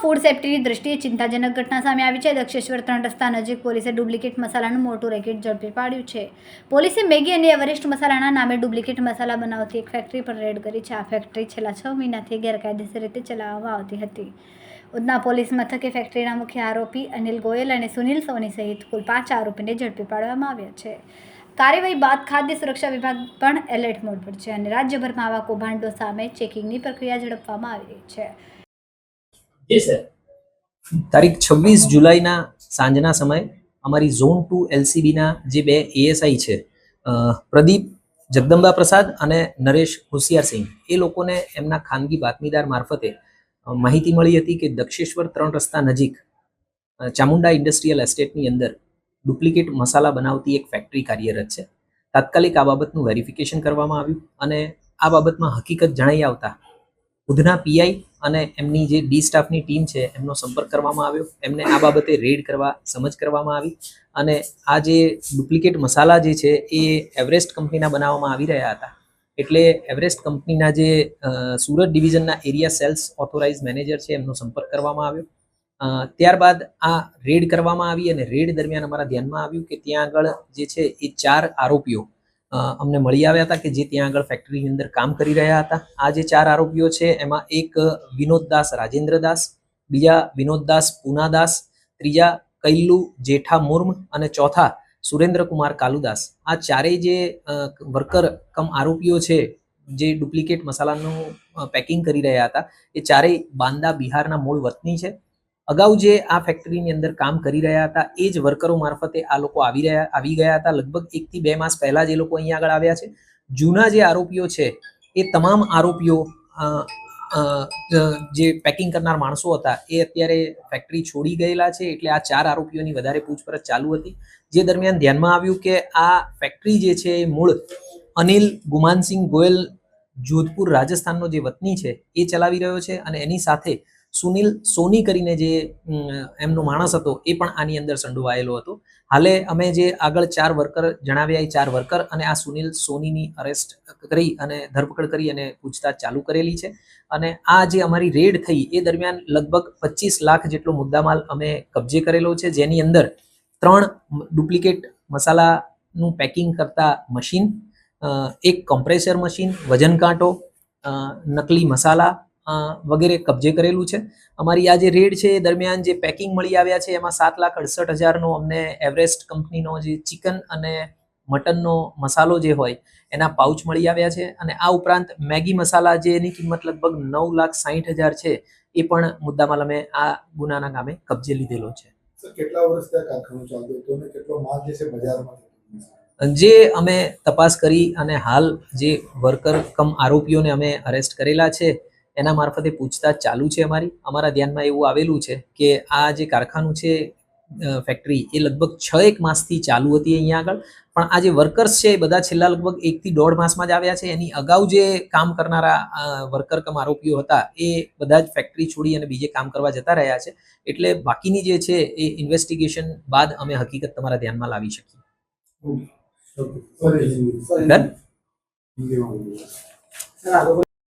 Food સેફ્ટીની દ્રષ્ટિએ ચિંતાજનક ઘટના સામે આવી છે. દક્ષેશ્વર 3 રસ્તા નજીક પોલીસે ડુપ્લિકેટ મસાલાનું મોટું રેકેટ ઝડપી પાડ્યું છે. પોલીસે મેગી અને એવરેસ્ટ મસાલાના નામે ડુપ્લિકેટ મસાલા બનાવતી એક ફેક્ટરી પર રેડ કરી છે. આ ફેક્ટરી છેલ્લા 6 મહિનાથી ગેરકાયદેસર રીતે ચલાવવામાં આવતી હતી. ઉધના પોલીસ મથકે ફેક્ટરીના મુખ્ય આરોપી અનિલ ગોયલ અને સુનિલ સોની સહિત કુલ 5 આરોપીને ઝડપી પાડવામાં આવ્યા છે. કાર્યવાહી બાદ ખાદ્ય સુરક્ષા વિભાગ પણ એલર્ટ મોડ પર છે અને રાજ્યભરમાં આવા કૌભાંડો સામે ચેકિંગની પ્રક્રિયા ઝડપવામાં આવી રહી છે. તારીખ 26 જુલાઈના સાંજના સમયે અમારી ઝોન 2 એલસીબીના જે બે એએસઆઈ છે, પ્રદીપ જગદંબા પ્રસાદ અને નરેશ હોશિયારસિંહ, એ લોકોને એમના ખાનગી બાતમીદાર મારફતે માહિતી મળી હતી કે દક્ષેશ્વર 3 રસ્તા નજીક ચામુંડા ઇન્ડસ્ટ્રીયલ એસ્ટેટની અંદર ડુપ્લિકેટ મસાલા બનાવતી એક ફેક્ટરી કાર્યરત છે. તાત્કાલિક આ બાબતનું વેરિફિકેશન કરવામાં આવ્યું અને આ બાબતમાં હકીકત જણાઈ આવતા ઉધના પીઆઈ અને એમની જે ડી સ્ટાફની ટીમ છે એમનો સંપર્ક કરવામાં આવ્યો. એમને આ બાબતે રેડ કરવા સમજ કરવામાં આવી અને આ જે ડુપ્લિકેટ મસાલા જે છે એ એવરેસ્ટ કંપનીના બનાવવામાં આવી રહ્યા હતા. એટલે એવરેસ્ટ કંપનીના જે સુરત ડિવિઝનના એરિયા સેલ્સ ઓથોરાઇઝ મેનેજર છે એમનો સંપર્ક કરવામાં આવ્યો. ત્યારબાદ આ રેડ કરવામાં આવી અને રેડ દરમિયાન અમારા ધ્યાનમાં આવ્યું કે ત્યાં આગળ જે છે એ 4 આરોપીઓ અમને મળી આવ્યા હતા કે જે ત્યાં આગળ ફેક્ટરીની અંદર કામ કરી રહ્યા હતા. આ જે 4 આરોપીઓ છે એમાં એક વિનોદદાસ રાજેન્દ્રદાસ, બીજા વિનોદદાસ પૂનાદાસ, ત્રીજા કૈલ્લુ જેઠા મુર્મ અને ચોથા સુરેન્દ્રકુમાર કાલુદાસ. આ ચારેય જે વર્કર કમ આરોપીઓ છે જે ડુપ્લિકેટ મસાલાનું પેકિંગ કરી રહ્યા હતા એ ચારેય બાંદા બિહારના મૂળ વતની છે. અગાઉ જે આ ફેક્ટરીની અંદર કામ કરી રહ્યા હતા એ જ વર્કરો મારફતે આ લોકો આવી ગયા હતા. લગભગ 1 થી 2 માસ પહેલા જ એ લોકો અહીંયા આગળ આવ્યા છે. જૂના જે આરોપીઓ છે એ તમામ આરોપીઓ જે પેકિંગ કરનાર માણસો હતા એ અત્યારે ફેક્ટરી છોડી ગયેલા છે. એટલે આ 4 આરોપીઓની વધારે પૂછપરછ ચાલુ હતી. જે દરમિયાન ધ્યાનમાં આવ્યું કે આ ફેક્ટરી જે છે એ મૂળ અનિલ ગુમાનસિંહ ગોયલ જોધપુર રાજસ્થાનનો જે વતની છે એ ચલાવી રહ્યો છે અને એની સાથે સુનિલ સોની કરીને જે એમનો માણસ હતો એ પણ આની અંદર સંડોવાયેલો હતો. હાલે અમે જે આગળ 4 વર્કર જણાવ્યા એ 4 વર્કર અને આ સુનિલ સોનીની અરેસ્ટ કરી અને ધરપકડ કરી અને પૂછતાછ ચાલુ કરેલી છે. અને આ જે અમારી રેડ થઈ એ દરમિયાન લગભગ 25 લાખ જેટલો મુદ્દામાલ અમે કબજે કરેલો છે, જેની અંદર 3 ડુપ્લિકેટ મસાલાનું પેકિંગ કરતા મશીન, એક કમ્પ્રેસર મશીન, વજન કાંટો, નકલી મસાલા વગેરે કબજે કરેલું છે. અમારી આ જે રેડ છે એ દરમિયાન જે પેકિંગ મળી આવ્યા છે એમાં 7,68,000નો અમને એવરેસ્ટ કંપનીનો જે ચિકન અને મટનનો મસાલો જે હોય એના પાઉચ મળી આવ્યા છે. અને આ ઉપરાંત મેગી મસાલા જેની કિંમત લગભગ 9,60,000 છે એ પણ મુદ્દામાલ અમે આ ગુનાના કામે કબજે લીધેલો છે. કેટલા વર્ષથી આ કારખાનું ચાલતું હતું અને કેટલો માલ જે છે બજારમાં? જે અમે તપાસ કરી અને હાલ જે વર્કર કમ આરોપીઓને અમે અરેસ્ટ કરેલા છે એના મારફતે પૂછતાછ ચાલુ છે. અમારા ધ્યાનમાં એવું આવેલું છે કે આ જે કારખાનું છે ફેક્ટરી એ લગભગ 6 માસથી ચાલુ હતી અહીંયા આગળ. પણ આ જે વર્કર્સ છે એ બધા છેલ્લા લગભગ 1 થી 1.5 માસમાં જ આવ્યા છે. એની અગાઉ જે કામ કરનારા વર્કર કમ આરોપીઓ હતા એ બધા જ ફેક્ટરી છોડી અને બીજે કામ કરવા જતા રહ્યા છે. એટલે બાકીની જે છે એ ઇન્વેસ્ટિગેશન બાદ અમે હકીકત તમારા ધ્યાનમાં લાવી શકીએ. Okay.